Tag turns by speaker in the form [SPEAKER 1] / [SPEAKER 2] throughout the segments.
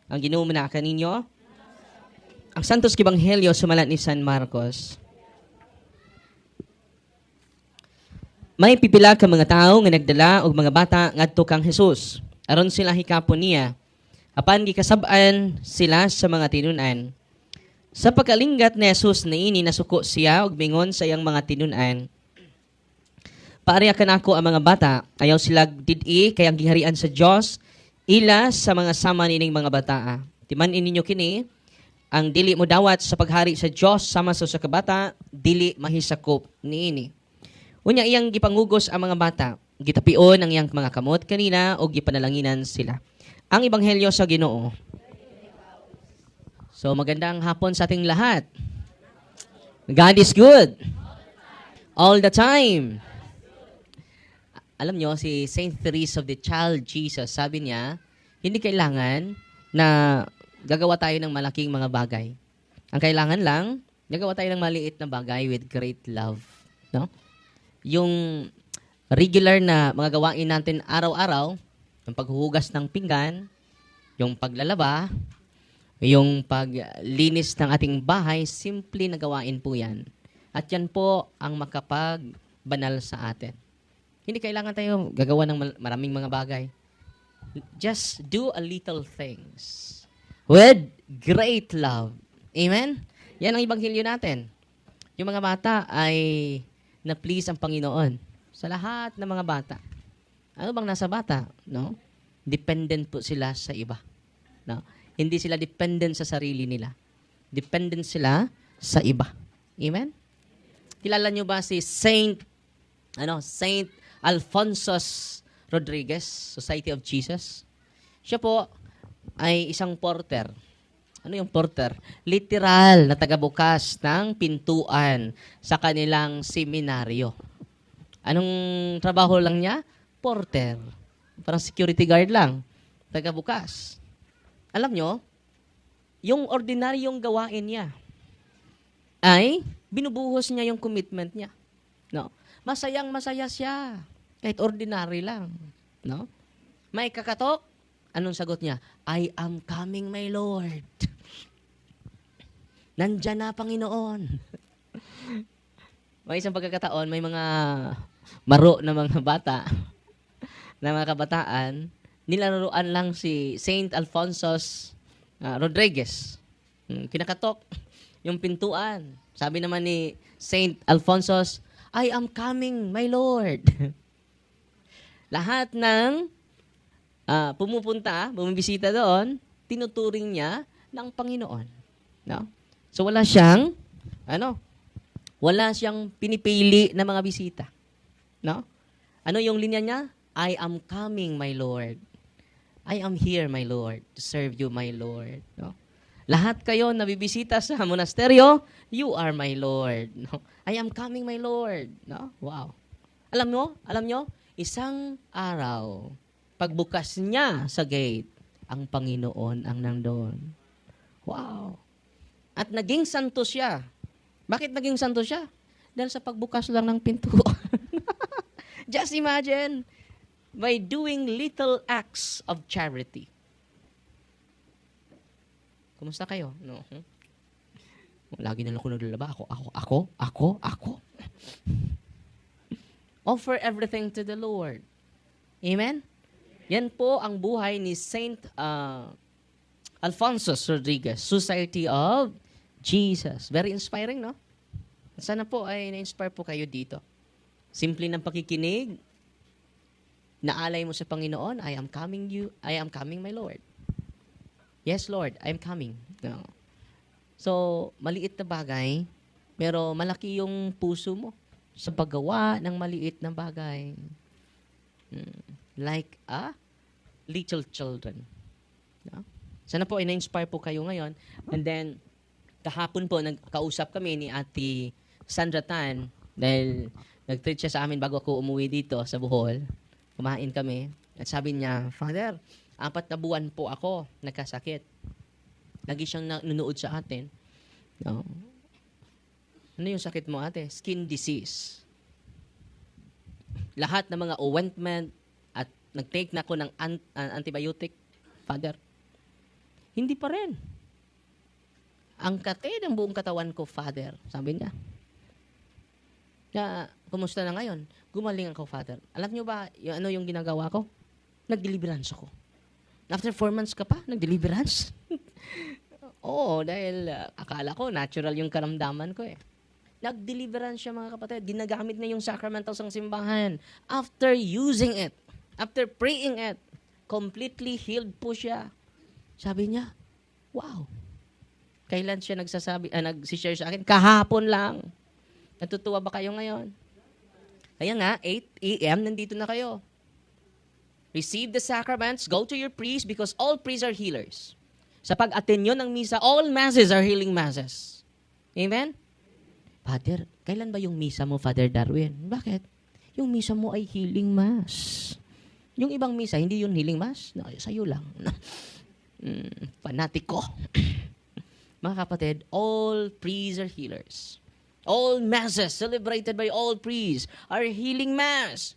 [SPEAKER 1] Ang Ginoo na kaninyo. Ang Santos Ebanghelyo sumalat ni San Marcos. May pipila ka mga tao nga nagdala og mga bata ngadto kang Hesus. Aron sila hikapon niya. Apan gikasab-an sila sa mga tinun-an. Sa pagkalinggat ni Jesus niini nasuko siya og mingon sa iyang mga tinun-an. Paari kanako ang mga bata, ayaw sila did-i kay ang giharian sa Dios ila sa mga sama nining mga bata. Timan-in ninyo kini, ang dili mo dawat sa paghari sa Dios sama sa kabata, dili mahisakop niini. Unya iyang gipangugos ang mga bata, gitapion ang iyang mga kamot kanina o gipanalanginan sila. Ang Ebanghelyo sa Ginoo. So magandang hapon sa ating lahat. God is good. All the time. Alam nyo, si Saint Therese of the Child Jesus, sabi niya, hindi kailangan na gagawa tayo ng malaking mga bagay. Ang kailangan lang, gagawa tayo ng maliit na bagay with great love. No? Yung regular na mga gawain natin araw-araw, yung paghuhugas ng pinggan, yung paglalaba, yung paglinis ng ating bahay, simple na gawain po yan. At yan po ang makapagbanal sa atin. Hindi kailangan tayo gagawa ng maraming mga bagay. Just do a little things with great love. Amen? Yan ang Ebanghelyo natin. Yung mga bata ay na-please ang Panginoon sa lahat ng mga bata. Ano bang nasa bata? No? Dependent po sila sa iba. No? Hindi sila dependent sa sarili nila. Dependent sila sa iba. Amen? Kilala nyo ba si Saint Alfonsos Rodriguez, Society of Jesus? Siya po ay isang porter. Ano yung porter? Literal na tagabukas ng pintuan sa kanilang seminaryo. Anong trabaho lang niya? Porter. Parang security guard lang. Tagabukas. Alam nyo, yung ordinaryong gawain niya ay binubuhos niya yung commitment niya. No? Masayang-masaya siya. Kahit ordinary lang. No? May kakatok. Anong sagot niya? I am coming, my Lord. Nandyan na, Panginoon. May isang pagkakataon, may mga maro na mga bata, na mga kabataan, nilaruan lang si Saint Alfonsos Rodriguez. Kinakatok yung pintuan. Sabi naman ni Saint Alfonsos, I am coming, my Lord. Lahat ng bumibisita doon, tinuturing niya ng Panginoon. No? So wala siyang pinipili na mga bisita. No? Ano yung linya niya? I am coming, my Lord. I am here, my Lord, to serve you, my Lord. No? Lahat kayo na bibisita sa monasteryo, you are my Lord. No? I am coming, my Lord. No? Wow. Alam nyo, isang araw, pagbukas niya sa gate, ang Panginoon ang nandoon. Wow. At naging santo siya. Bakit naging santo siya? Dahil sa pagbukas lang ng pinto. Just imagine, by doing little acts of charity. Kumusta kayo? No? Lagi na lang ako naglalaba. Ako. Offer everything to the Lord. Amen? Yan po ang buhay ni Saint Alfonsos Rodriguez, Society of Jesus. Very inspiring, no? Sana po ay na-inspire po kayo dito. Simple ng pakikinig, naalay mo sa Panginoon, I am coming, my Lord. Yes, Lord, I am coming. No. So, maliit na bagay, pero malaki yung puso mo sa paggawa ng maliit na bagay. Like little children. No? Sana po ay na-inspire po kayo ngayon. And then, kahapon po, nagkausap kami ni Ate Sandra Tan dahil nag-treat siya sa amin bago ako umuwi dito sa Bohol. Kumain kami. At sabi niya, Father, 4 na buwan po ako nagkasakit. Lagi siyang nanonood sa atin. No? Ano yung sakit mo, ate? Skin disease. Lahat ng mga ointment at nag-take na ako ng antibiotic, Father. Hindi pa rin. Ang kate ng buong katawan ko, Father. Sabi niya. Kumusta na ngayon? Gumaling ako, Father. Alam niyo ba, ano yung ginagawa ko? Nag-deliverance ako. After 4 months ka pa, nag-deliverance? Oo, dahil akala ko, natural yung karamdaman ko eh. Nag-deliverance siya, mga kapatid. Ginagamit na yung sacramentals ng simbahan. After using it, after praying it, completely healed po siya. Sabi niya, wow. Kailan siya nagsishare sa akin? Kahapon lang. Natutuwa ba kayo ngayon? Kaya nga, 8 a.m., nandito na kayo. Receive the sacraments, go to your priest because all priests are healers. Sa pag-attend nyo ng misa, all masses are healing masses. Amen? Father, kailan ba yung misa mo, Father Darwin? Bakit? Yung misa mo ay healing mass. Yung ibang misa, hindi yun healing mass? No, sa'yo lang. Fanatiko. Mga kapatid, all priests are healers. All masses celebrated by all priests are healing mass.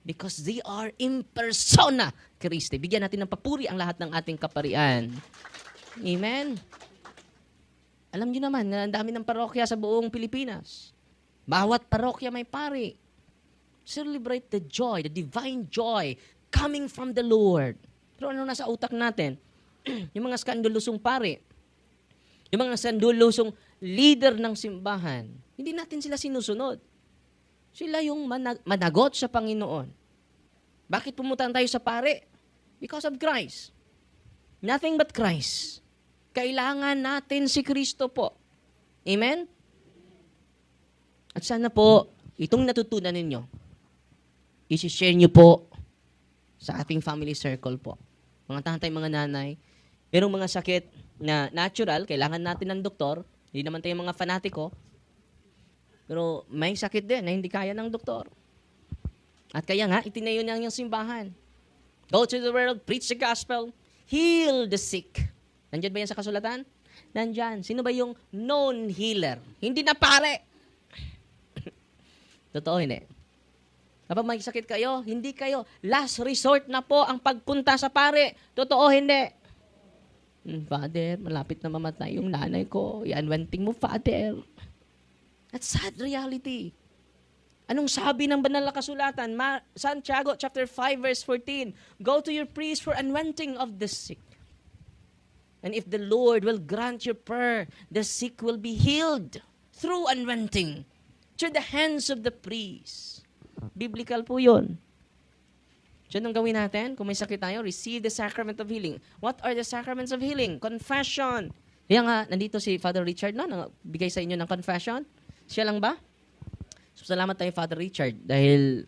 [SPEAKER 1] Because they are in persona Christi. Bigyan natin ng papuri ang lahat ng ating kaparian. Amen? Alam niyo naman na ang dami ng parokya sa buong Pilipinas. Bawat parokya may pari. Celebrate the joy, the divine joy coming from the Lord. Pero ano nasa utak natin? Yung mga skandalusong pari, yung mga skandalusong leader ng simbahan, hindi natin sila sinusunod. Sila yung managot sa Panginoon. Bakit pumunta tayo sa pare? Because of Christ. Nothing but Christ. Kailangan natin si Kristo po. Amen? At sana po, itong natutunan ninyo, isi-share nyo po sa ating family circle po. Mga tatay, mga nanay, merong mga sakit na natural, kailangan natin ng doktor, hindi naman tayo mga fanatiko, pero may sakit din na hindi kaya ng doktor. At kaya nga, itinayo niya ang simbahan. Go to the world, preach the gospel, heal the sick. Nandyan ba yan sa kasulatan? Nandyan. Sino ba yung known healer? Hindi na pare. Totoo, hindi. Kapag may sakit kayo, hindi kayo. Last resort na po ang pagpunta sa pare. Totoo, hindi. Father, malapit na mamatay yung nanay ko. I-anointing mo, Father. That's sad reality. Anong sabi ng banal na kasulatan? Santiago chapter 5 verse 14. Go to your priest for anointing of the sick. And if the Lord will grant your prayer, the sick will be healed through anointing to the hands of the priest. Biblical po yun. So, anong gawin natin? Kung may sakit tayo, receive the sacrament of healing. What are the sacraments of healing? Confession. Kaya nga, nandito si Father Richard, no? Bigay sa inyo ng confession. Siya lang ba? So, salamat tayo, Father Richard, dahil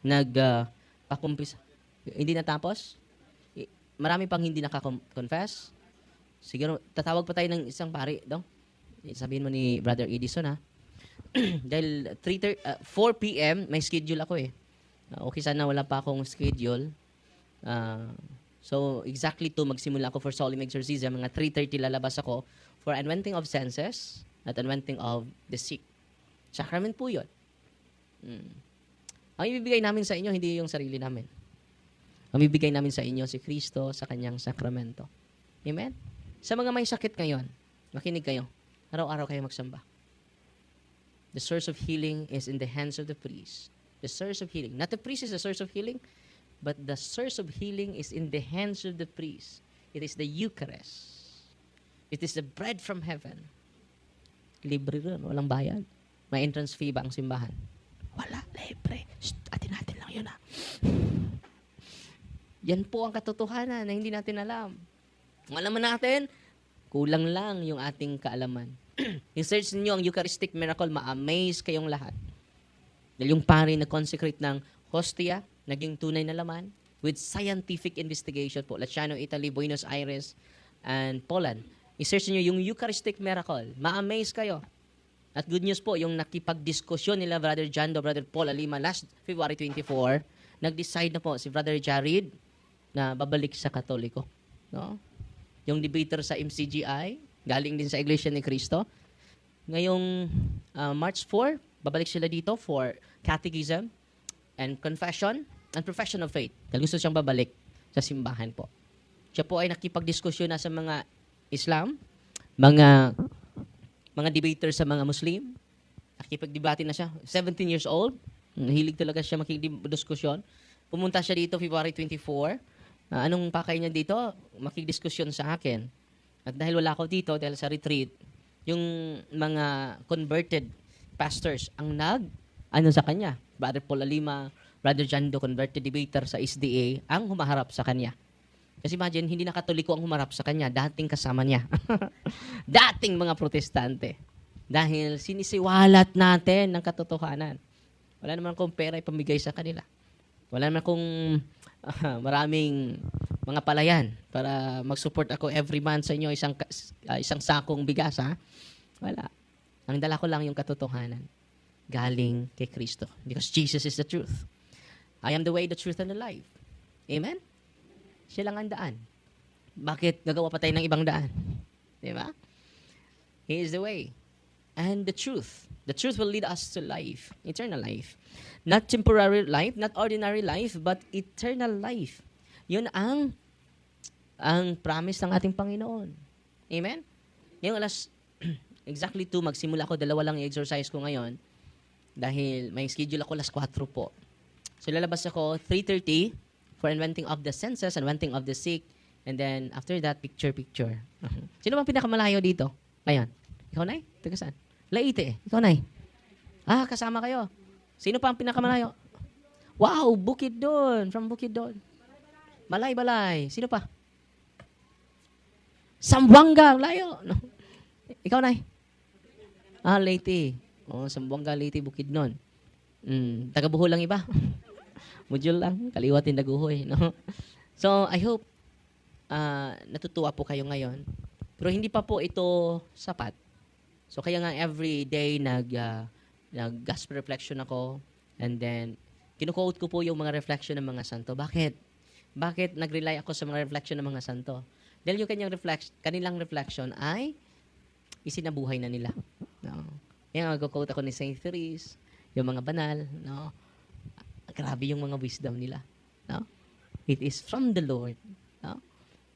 [SPEAKER 1] nagpakumpisa. Hindi natapos? Marami pang hindi nakaka-confess. Siguro, tatawag pa tayo ng isang pari, no? Sabihin mo ni Brother Edison, ha? Dahil 4 p.m., may schedule ako eh. Okay, sana wala pa akong schedule. So, exactly magsimula ako for solemn exorcism. Mga 3:30 lalabas ako for anointing of senses at anointing of the sick. Sacrament po yun. Ang ibibigay namin sa inyo, hindi yung sarili namin. Ang ibibigay namin sa inyo si Kristo sa kanyang sakramento. Amen? Sa mga may sakit ngayon, makinig kayo. Araw-araw kayo magsamba. The source of healing is in the hands of the priest. The source of healing. Not the priest is the source of healing, but the source of healing is in the hands of the priest. It is the Eucharist. It is the bread from heaven. Libre rin, walang bayad. May entrance fee ba ang simbahan? Wala, libre. Atin natin lang yun, ha. Yan po ang katotohanan na hindi natin alam. Ang alaman natin, kulang lang yung ating kaalaman. I-search niyo ang Eucharistic miracle, ma-amaze kayong lahat. Dahil yung pari na consecrate ng hostia, naging tunay na laman, with scientific investigation po, Laciano, Italy, Buenos Aires, and Poland. I-search niyo yung Eucharistic miracle, ma-amaze kayo. At good news po, yung nakipag-diskusyon nila Brother Jando, Brother Paul Alima last February 24, nag-decide na po si Brother Jared na babalik sa Katoliko. No? Yung debater sa MCGI, galing din sa Iglesia ni Cristo. Ngayong March 4, babalik sila dito for catechism and confession and profession of faith. Dahil gusto siyang babalik sa simbahan po. Siya po ay nakipagdiskusyon na sa mga Islam, mga debater sa mga Muslim. Nakipagdebate na siya. 17 years old. Hilig talaga siya makikidiskusyon. Pumunta siya dito February 24. Anong pakay niya dito? Makikidiskusyon sa akin. At dahil wala ako dito, dahil sa retreat, yung mga converted pastors ang sa kanya. Brother Paul Alima, Brother Jando, converted debater sa SDA, ang humaharap sa kanya. Kasi imagine, hindi na Katoliko ang humarap sa kanya, dating kasama niya. Dating mga protestante. Dahil sinisiwalat natin ng katotohanan. Wala naman kung pera ipamigay sa kanila. Wala naman kung maraming mga palayan para mag-support ako every month sa inyo isang sakong bigas, ha? Wala. Ang dala ko lang yung katotohanan. Galing kay Kristo. Because Jesus is the truth. I am the way, the truth, and the life. Amen? Siya lang ang daan. Bakit gagawa pa tayo ng ibang daan? Di ba? He is the way and the truth. The truth will lead us to life, eternal life. Not temporary life, not ordinary life, but eternal life. Yun ang promise ng ating Panginoon. Amen? Yung exactly 2, magsimula ako, 2 lang yung exercise ko ngayon. Dahil may schedule ako 4 po. So lalabas ako 3:30 for inventing of the senses, inventing of the sick, and then after that, picture. Sino bang pinakamalayo dito? Ngayon. Ikaw, Nay? Taga saan? Leyte. Ikaw, Nay? Kasama kayo. Sino pa ang pinakamalayo? Wow, Bukidnon. From Bukidnon. Balay. Sino pa? Zamboanga. Layo. No. Ikaw, Nay? Leyte. Zamboanga, Leyte, Bukidnon. Taga Bohol lang iba. Module lang. Kaliwatin daguhoy. No? So, I hope natutuwa po kayo ngayon. Pero hindi pa po ito sapat. So, kaya nga every day nag-gospel reflection ako. And then, kinuquote ko po yung mga reflection ng mga santo. Bakit? Bakit nag-rely ako sa mga reflection ng mga santo? Dahil yung kanilang reflection ay isinabuhay na nila. No? Yung mag-quote ako ni Saint Therese, yung mga banal, no? Grabe yung mga wisdom nila. No? It is from the Lord. No?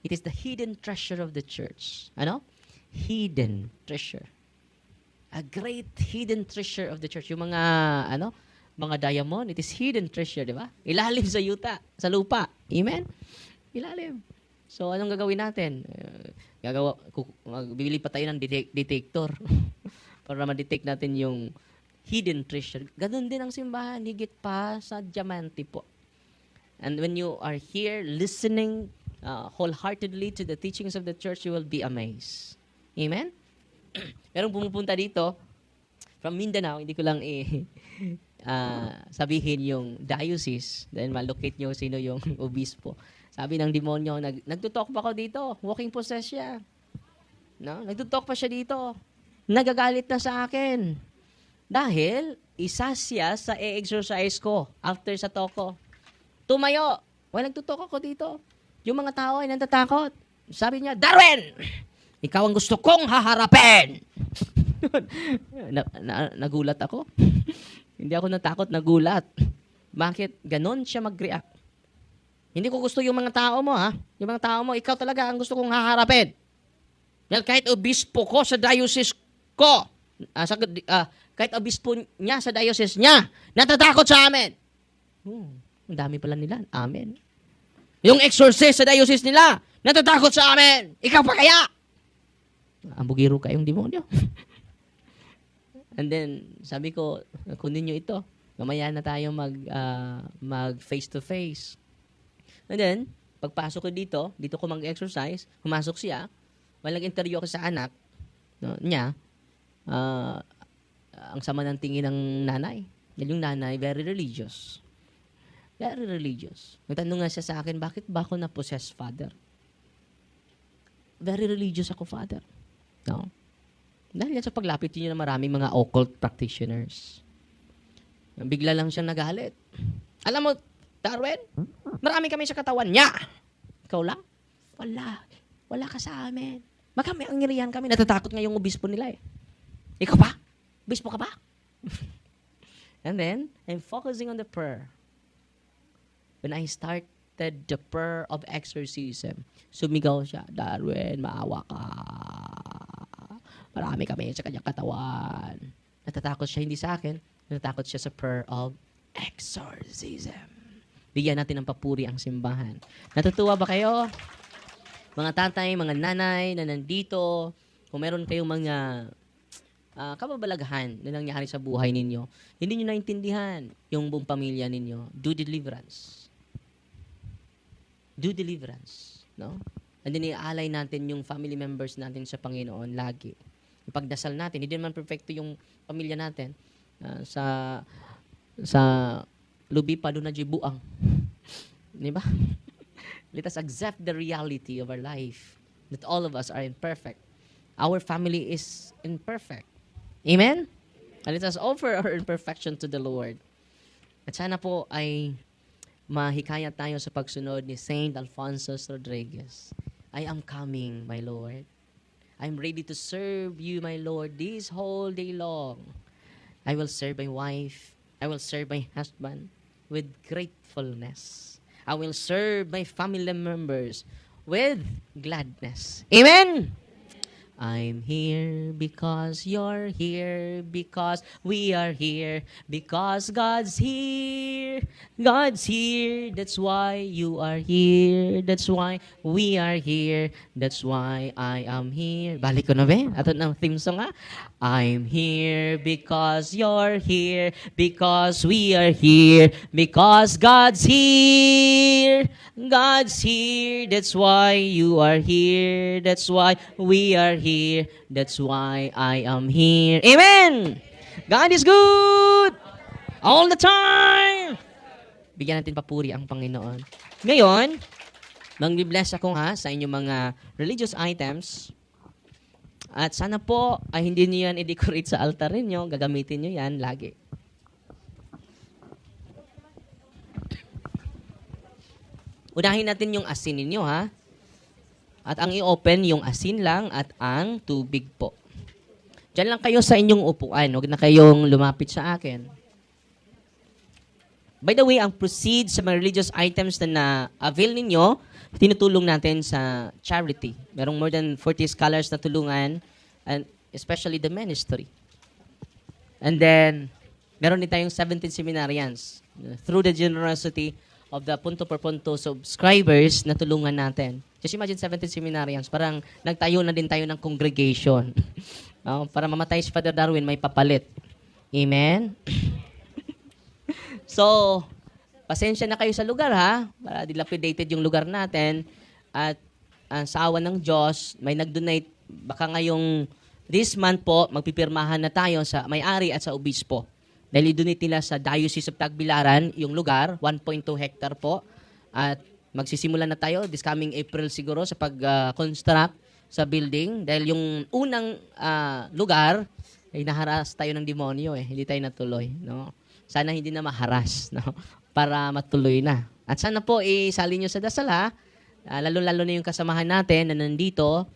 [SPEAKER 1] It is the hidden treasure of the church. Ano? Hidden treasure. A great hidden treasure of the church. Yung mga, mga diamond, it is hidden treasure, di ba? Ilalim sa lupa. Amen? Ilalim. So, anong gagawin natin? Bibili pa tayo ng detector para ma-detect natin yung hidden treasure. Ganun din ang simbahan, higit pa sa diamante po. And when you are here listening wholeheartedly to the teachings of the church, you will be amazed. Amen? Merong pumupunta dito from Mindanao, hindi ko lang sabihin yung diocese, then malocate nyo sino yung obispo. Sabi ng demonyo, nagtutalk pa ako dito, walking possess siya. No? Nagtutalk pa siya dito. Nagagalit na sa akin. Dahil, isa siya sa exercise ko after sa talk ko. Tumayo. Nagtutalk ako dito. Yung mga tao ay natatakot. Sabi niya, Darwin! Ikaw ang gusto kong haharapin! Nagulat ako. Hindi ako natakot, nagulat. Bakit? Ganon siya mag-react. Hindi ko gusto yung mga tao mo, ha? Yung mga tao mo, ikaw talaga ang gusto kong haharapin. Dahil kahit obispo ko sa diocese ko, kahit obispo niya sa diocese niya, natatakot sa amin. Ang dami pala nila. Amen. Yung exorcist sa diocese nila, natatakot sa amin. Ikaw pa kaya? Ang bugiro kayong demonyo. And then, sabi ko, kunin nyo ito. Mamaya na tayo mag face-to-face. And then, pagpasok ko dito ko mag-exercise, humasok siya, nag-interview ako sa anak niya, ang sama ng tingin ng nanay. Dahil yung nanay, very religious. Very religious. Nagtanong nga siya sa akin, bakit ba ako na-possess, Father? Very religious ako, Father. No? Dahil yan sa paglapit niyo na maraming mga occult practitioners. Bigla lang siyang nagalit. Alam mo, Darwin, marami kami sa katawan niya. Ikaw lang? Wala ka sa amin. Magkami ang ngirihan kami. Natatakot nga yung obispo nila eh. Ikaw pa? Obispo ka ba? And then, I'm focusing on the prayer. When I start perfected the prayer of exorcism. Sumigaw siya, Darwin, maawa ka. Marami kami sa kanyang katawan. Natatakot siya hindi sa akin, natatakot siya sa prayer of exorcism. Bigyan natin ng papuri ang simbahan. Natutuwa ba kayo? Mga tatay, mga nanay na nandito, kung meron kayong mga kababalaghan na nangyari sa buhay ninyo, hindi nyo naintindihan yung buong pamilya ninyo, do deliverance. Do deliverance. No? And then iaalay natin yung family members natin sa Panginoon lagi. Ipagdasal natin. Hindi naman perfecto yung pamilya natin. Sa lubi pa doon na jibuang. Di ba? Let us accept the reality of our life that all of us are imperfect. Our family is imperfect. Amen? And let us offer our imperfection to the Lord. At sana po ay mahikayat tayo sa pagsunod ni Saint Alfonso Rodriguez. I am coming, my Lord. I'm ready to serve you, my Lord, this whole day long. I will serve my wife. I will serve my husband with gratefulness. I will serve my family members with gladness. Amen? I'm here because you're here, because we are here, because God's here. God's here. That's why you are here. That's why we are here. That's why I am here. Balik ko na ba? Ato ng theme song ha? I'm here because you're here, because we are here, because God's here. God's here. That's why you are here. That's why we are here. That's why I am here. Amen! God is good! All the time! Bigyan natin papuri ang Panginoon. Ngayon, mag-bless ako sa inyong mga religious items. At sana po ay hindi niyo yan i-decorate sa altar ninyo. Gagamitin niyo yan lagi. Unahin natin yung asin ninyo, ha? At ang i-open yung asin lang at ang tubig po. Diyan lang kayo sa inyong upuan. Huwag na kayong lumapit sa akin. By the way, ang proceeds sa mga religious items na na-avail ninyo, tinutulong natin sa charity. Merong more than 40 scholars na tulungan, and especially the ministry. And then, meron din tayong 17 seminarians. Through the generosity of the punto per punto subscribers na tulungan natin. Just imagine 17 seminarians, parang nagtayo na din tayo ng congregation. Para mamatay si Father Darwin, may papalit. Amen? So, pasensya na kayo sa lugar ha, para dilapidated yung lugar natin. At sa awa ng Diyos, may nag-donate, baka ngayong this month po, magpipirmahan na tayo sa may-ari at sa obispo. Dahil i-donate nila sa Diocese of Tagbilaran, yung lugar, 1.2 hectare po. At magsisimula na tayo this coming April siguro sa pag-construct sa building. Dahil yung unang lugar, ay naharas tayo ng demonyo hindi tayo natuloy. No? Sana hindi na maharas, no? Para matuloy na. At sana po isali nyo sa dasal ha. Lalo-lalo na yung kasamahan natin na nandito.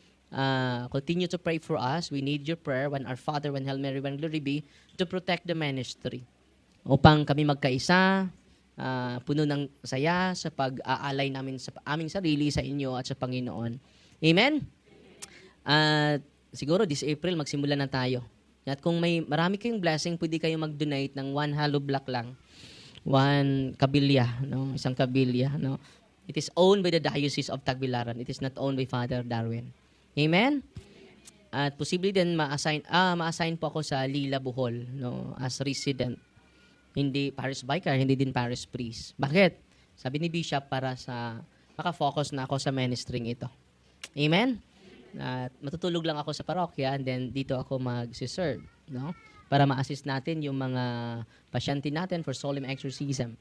[SPEAKER 1] Continue to pray for us. We need your prayer. One Our Father, one Hail Mary, one Glory be, to protect the ministry. Upang kami magkaisa, puno ng saya sa pag-aalay namin sa aming sarili sa inyo at sa Panginoon. Amen? At siguro this April, magsimula na tayo. At kung may marami kayong blessing, pwede kayong mag-donate ng 1 hollow block lang. 1 kabilya, no? Isang kabilya, no? It is owned by the Diocese of Tagbilaran. It is not owned by Father Darwin. Amen? At posible din ma-assign po ako sa Lila Bohol, no? As resident. Hindi parish vicar, hindi din parish priest. Bakit? Sabi ni Bishop para sa maka-focus na ako sa ministering ito. Amen? At matutulog lang ako sa parokya and then dito ako mag-serve, no? Para ma-assist natin yung mga pasyente natin for solemn exorcism.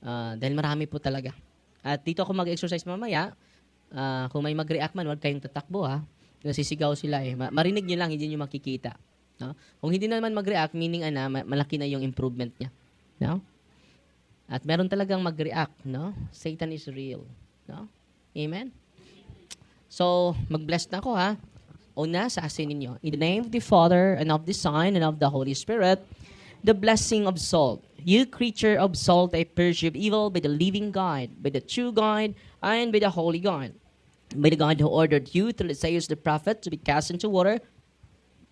[SPEAKER 1] Dahil marami po talaga. At dito ako mag-exercise mamaya. Kung may mag-react man, huwag kayong tatakbo ha. Nasisigaw sila Marinig nyo lang, hindi nyo makikita. No? Kung hindi naman mag-react, meaning malaki na yung improvement niya. No? At meron talagang mag-react. No? Satan is real. No? Amen? So, mag-bless na ako Una, sa asin ninyo. In the name of the Father, and of the Son, and of the Holy Spirit. the blessing of salt. You creature of salt, I purge you of evil by the living God, by the true God, and by the holy God. By the God who ordered you through Isaiah the prophet to be cast into water,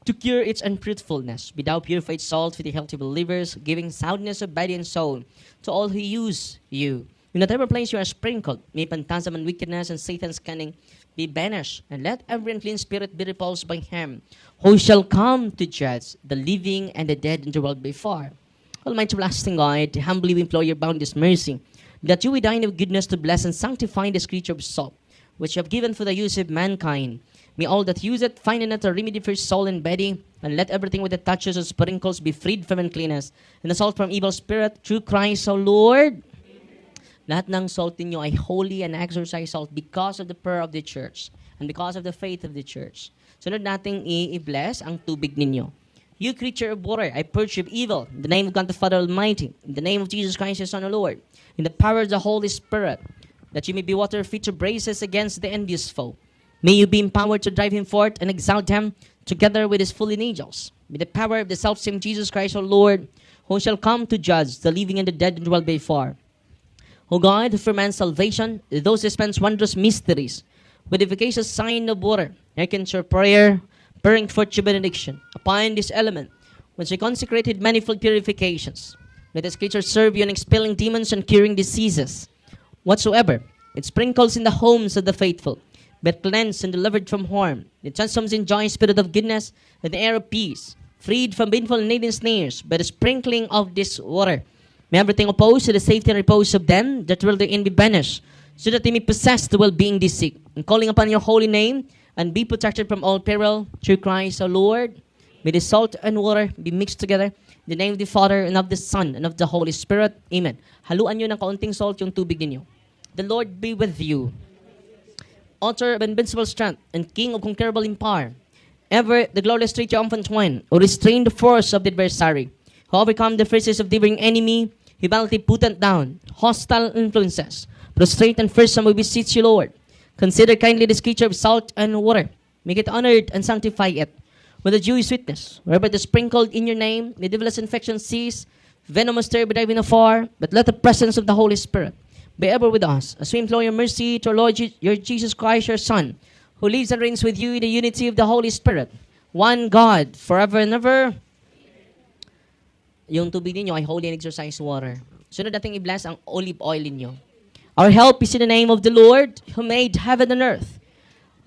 [SPEAKER 1] to cure its unfruitfulness. Be thou purified salt for the healthy believers, giving soundness of body and soul to all who use you. In whatever place you are sprinkled, may phantasm and wickedness and Satan's cunning be banished, and let every unclean spirit be repulsed by him, who shall come to judge the living and the dead in the world before. Almighty everlasting God, humbly we implore your boundless mercy, that you with thine of goodness to bless and sanctify this creature of salt, which you have given for the use of mankind. May all that use it find in it a remedy for soul and body, and let everything with it touches and sprinkles be freed from uncleanness, and the salt from evil spirit, through Christ our Lord. Lahat ng salt ninyo ay holy and exercise salt because of the prayer of the church and because of the faith of the church. Sunod nating i-bless ang tubig ninyo. You creature of water, I purge you of evil. In the name of God the Father Almighty, in the name of Jesus Christ, your Son, our Lord, in the power of the Holy Spirit, that you may be water fit to brace us against the envious foe. May you be empowered to drive him forth and exalt him together with his fallen angels. By the power of the self-same Jesus Christ, our Lord, who shall come to judge the living and the dead and dwell before. O God, who for man's salvation, those dispense wondrous mysteries, with the efficacious sign of water, hearken to your prayer, pouring forth your benediction upon this element, which you consecrated manifold purifications. Let this creature serve you in expelling demons and curing diseases. Whatsoever it sprinkles in the homes of the faithful, but cleansed and delivered from harm, it transforms in joy, spirit of goodness, and the air of peace, freed from painful and laden snares, by the sprinkling of this water. May everything opposed to the safety and repose of them that will therein be banished, so that they may possess the well-being they seek, and calling upon your holy name, and be protected from all peril, through Christ our Lord. May the salt and water be mixed together, in the name of the Father, and of the Son, and of the Holy Spirit. Amen. Haluan nyo ng kaunting salt yung tubig ninyo. The Lord be with you. Author of invincible strength, and King of conquerable in power, ever the glorious triumphant one, who restrained the force of the adversary, who overcome the forces of the devouring enemy, humanity putent down, hostile influences, prostrate and fearsome, we beseech you, Lord. Consider kindly this creature of salt and water. Make it honored and sanctify it with a dewy sweetness, wherever it is sprinkled in your name, may devil's infection cease, venomous terror be driven afar, but let the presence of the Holy Spirit be ever with us, as we implore your mercy to our Lord your Jesus Christ, your Son, who lives and reigns with you in the unity of the Holy Spirit, one God, forever and ever. Yung tubig ninyo ay holy and exercise water. Sunod nating i-bless ang olive oil ninyo. Our help is in the name of the Lord, who made heaven and earth.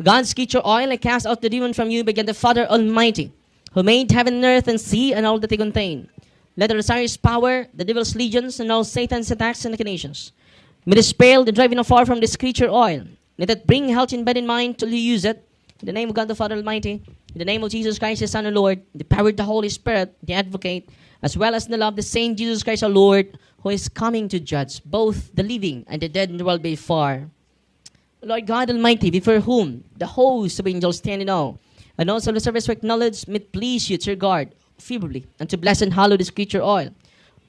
[SPEAKER 1] God's creature oil, I cast out the demon from you, began the Father Almighty, who made heaven and earth and sea and all that they contain. Let the Osiris power, the devil's legions, and all Satan's attacks and machinations may dispel the driving afar from this creature oil. Let it bring health in body and mind till you use it. In the name of God the Father Almighty, in the name of Jesus Christ, the Son and Lord, the power of the Holy Spirit, the Advocate, as well as the love of the same Jesus Christ our Lord, who is coming to judge both the living and the dead in the world before. Lord God Almighty, before whom the hosts of angels stand in awe, and also the service of knowledge, may it please you to regard favorably and to bless and hallow this creature oil,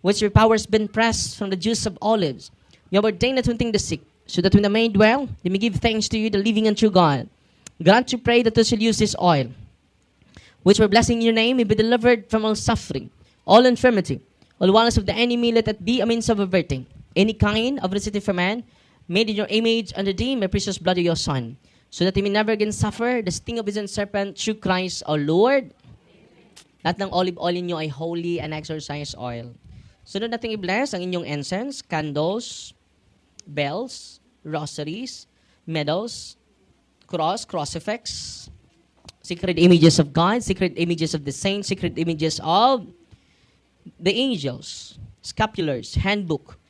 [SPEAKER 1] which your power has been pressed from the juice of olives. You have ordained it to anointing the sick, so that when the may dwell, they may give thanks to you, the living and true God. Grant to pray that they shall use this oil, which we're blessing in your name, may be delivered from all suffering, all infirmity, all wiles of the enemy. Let it be a means of averting any kind of necessity for man, made in your image and redeemed by precious blood of your Son, so that he may never again suffer the sting of his own serpent, through Christ our Lord. Lahat ng olive oil niyo ay holy and exercise oil. Sunod natin i-bless ang inyong incense, candles, bells, rosaries, medals, cross, crucifix, sacred images of God, sacred images of the saints, sacred images of the angels, scapulars, handbook,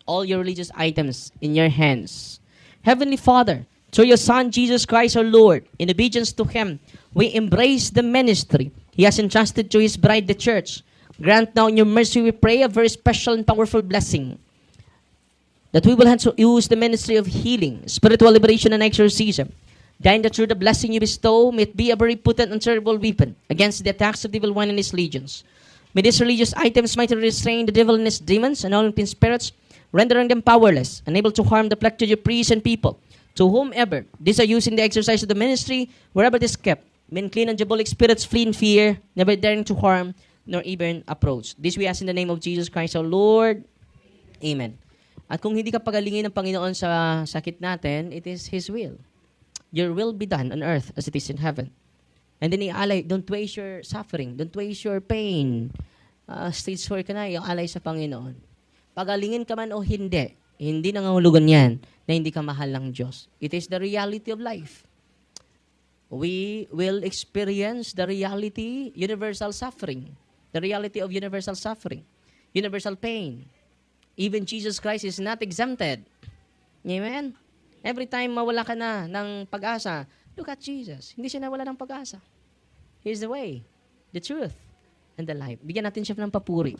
[SPEAKER 1] all your religious items in your hands. Heavenly Father, through your Son, Jesus Christ our Lord, in obedience to Him, we embrace the ministry He has entrusted to His bride, the church. Grant now in your mercy, we pray, a very special and powerful blessing, that we will have to use the ministry of healing, spiritual liberation, and exorcism. Then that through the blessing you bestow, may it be a very potent and terrible weapon against the attacks of the evil one and his legions. May these religious items mightily restrain the devil and his demons and all unclean spirits, rendering them powerless, unable to harm the flock to your priests and people. To whomever these are used in the exercise of the ministry, wherever it is kept, may unclean and diabolic spirits flee in fear, never daring to harm nor even approach. This we ask in the name of Jesus Christ our Lord. Amen. At kung hindi ka pagalingin ng Panginoon sa sakit natin, it is His will. Your will be done on earth as it is in heaven. And then ialay, don't waste your suffering, don't waste your pain. Stage 4 ka na, ialay sa Panginoon. Pagalingin ka man o hindi nangangulugan yan na hindi ka mahal ng Diyos. It is the reality of life. We will experience the reality, universal suffering. The reality of universal suffering. Universal pain. Even Jesus Christ is not exempted. Amen? Every time mawala ka na ng pag-asa, look at Jesus. Hindi siya nawala ng pag-asa. He is the way, the truth, and the life. Bigyan natin siya ng papuri.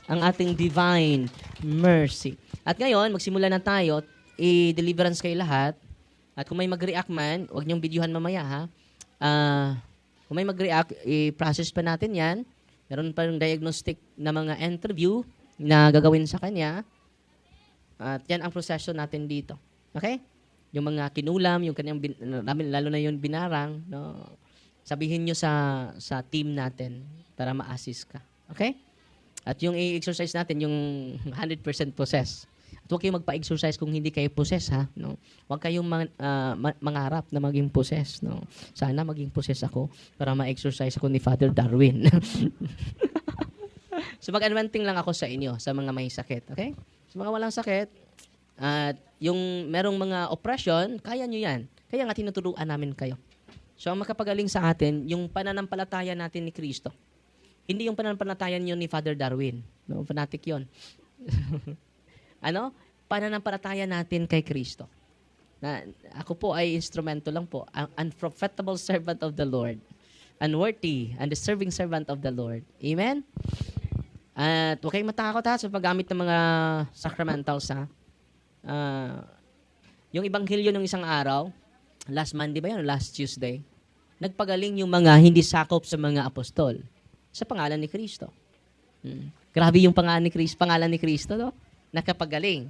[SPEAKER 1] Ang ating divine mercy. At ngayon, magsimula na tayo. I-deliverance kayo lahat. At kung may mag-react man, huwag niyong videohan mamaya, ha? Kung may mag-react, i-process pa natin yan. Meron pa yung diagnostic na mga interview na gagawin sa kanya. At yan ang proseso natin dito. Okay? Yung mga kinulam, yung kanyang, lalo na yung binarang, no? Sabihin nyo sa team natin para ma-assist ka. Okay? At yung i-exercise natin, yung 100% possess. At huwag kayong magpa-exercise kung hindi kayo possess, ha? No? Huwag kayong mangarap na maging possess. No? Sana maging possess ako para ma-exercise ako ni Father Darwin. So mag-anointing lang ako sa inyo, sa mga may sakit. Okay? Sa mga walang sakit, at yung merong mga oppression, kaya nyo yan. Kaya nga tinuturuan namin kayo. So ang makapagaling sa atin, yung pananampalataya natin ni Kristo. Hindi yung pananampalataya nyo ni Father Darwin. No? Fanatic yun. Pananampalataya natin kay Kristo. Na ako po ay instrumento lang po, an unprofitable servant of the Lord, unworthy and deserving servant of the Lord. Amen? At huwag kayong matakot ha sa paggamit ng mga sacramentals ha. Yung Ebanghelyo ng isang araw, last Monday ba yun? Last Tuesday, nagpagaling yung mga hindi sakop sa mga apostol sa pangalan ni Kristo. Grabe yung pangalan ni Kristo, no? Nakapagaling.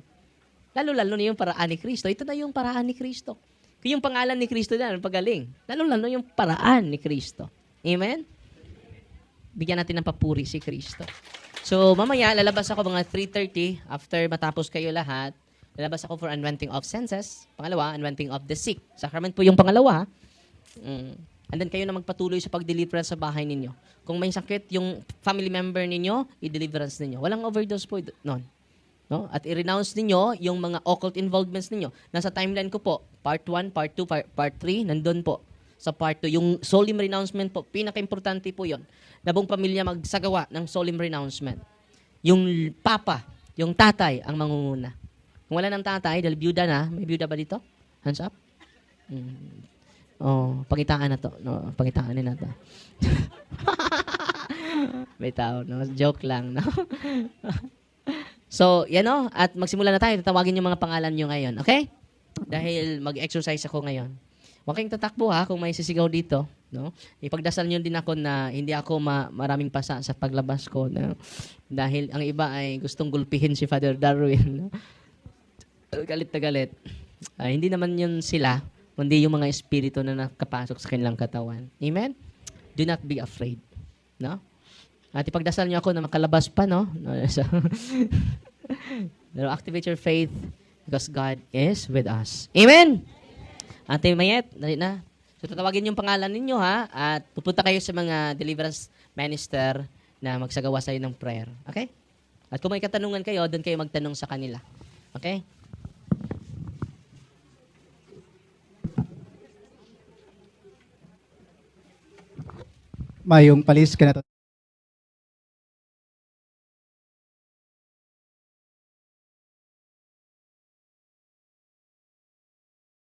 [SPEAKER 1] Lalo-lalo na yung paraan ni Kristo. Ito na yung paraan ni Kristo. Kung yung pangalan ni Kristo na pagaling, lalo-lalo yung paraan ni Kristo. Amen? Bigyan natin ng papuri si Kristo. So, mamaya, lalabas ako mga 3:30 after matapos kayo lahat. Lalabas ako for anointing of senses. Pangalawa, anointing of the sick. Sacrament po yung pangalawa. And then kayo na magpatuloy sa pag-deliverance sa bahay ninyo. Kung may sakit yung family member ninyo, i-deliverance ninyo. Walang overdose po noon. No? At i-renounce ninyo yung mga occult involvements ninyo. Nasa timeline ko po, part 1, part 2, part 3, nandun po. Sa part 2, yung solemn renouncement po, pinaka-importante po yon. Na buong pamilya magsagawa ng solemn renouncement. Yung papa, yung tatay, ang mangunguna. Kung wala ng tatay, dahil byuda na, may byuda ba dito? Hands up? Pangitaan na to. No, pangitaan na to. May tao, no? Joke lang, no? So, yan o. At magsimula na tayo. Tatawagin yung mga pangalan nyo ngayon. Okay? Dahil mag-exercise ako ngayon. Huwag kayong tatakbo ha kung may sisigaw dito. No? Ipagdasal nyo din ako na hindi ako maraming pasa sa paglabas ko. No? Dahil ang iba ay gustong gulpihin si Father Darwin. No? Galit na galit. Hindi naman yun sila, kundi yung mga espiritu na nakapasok sa kanilang katawan. Amen? Do not be afraid. No? At ipagdasal niyo ako na makalabas pa, no? Pero activate your faith because God is with us. Amen? Ate Mayet, dali na. So, tatawagin yung pangalan ninyo, ha? At pupunta kayo sa mga deliverance minister na magsagawa sa'yo ng prayer. Okay? At kung may katanungan kayo, doon kayo magtanong sa kanila. Okay?
[SPEAKER 2] Mayong palis ka na to.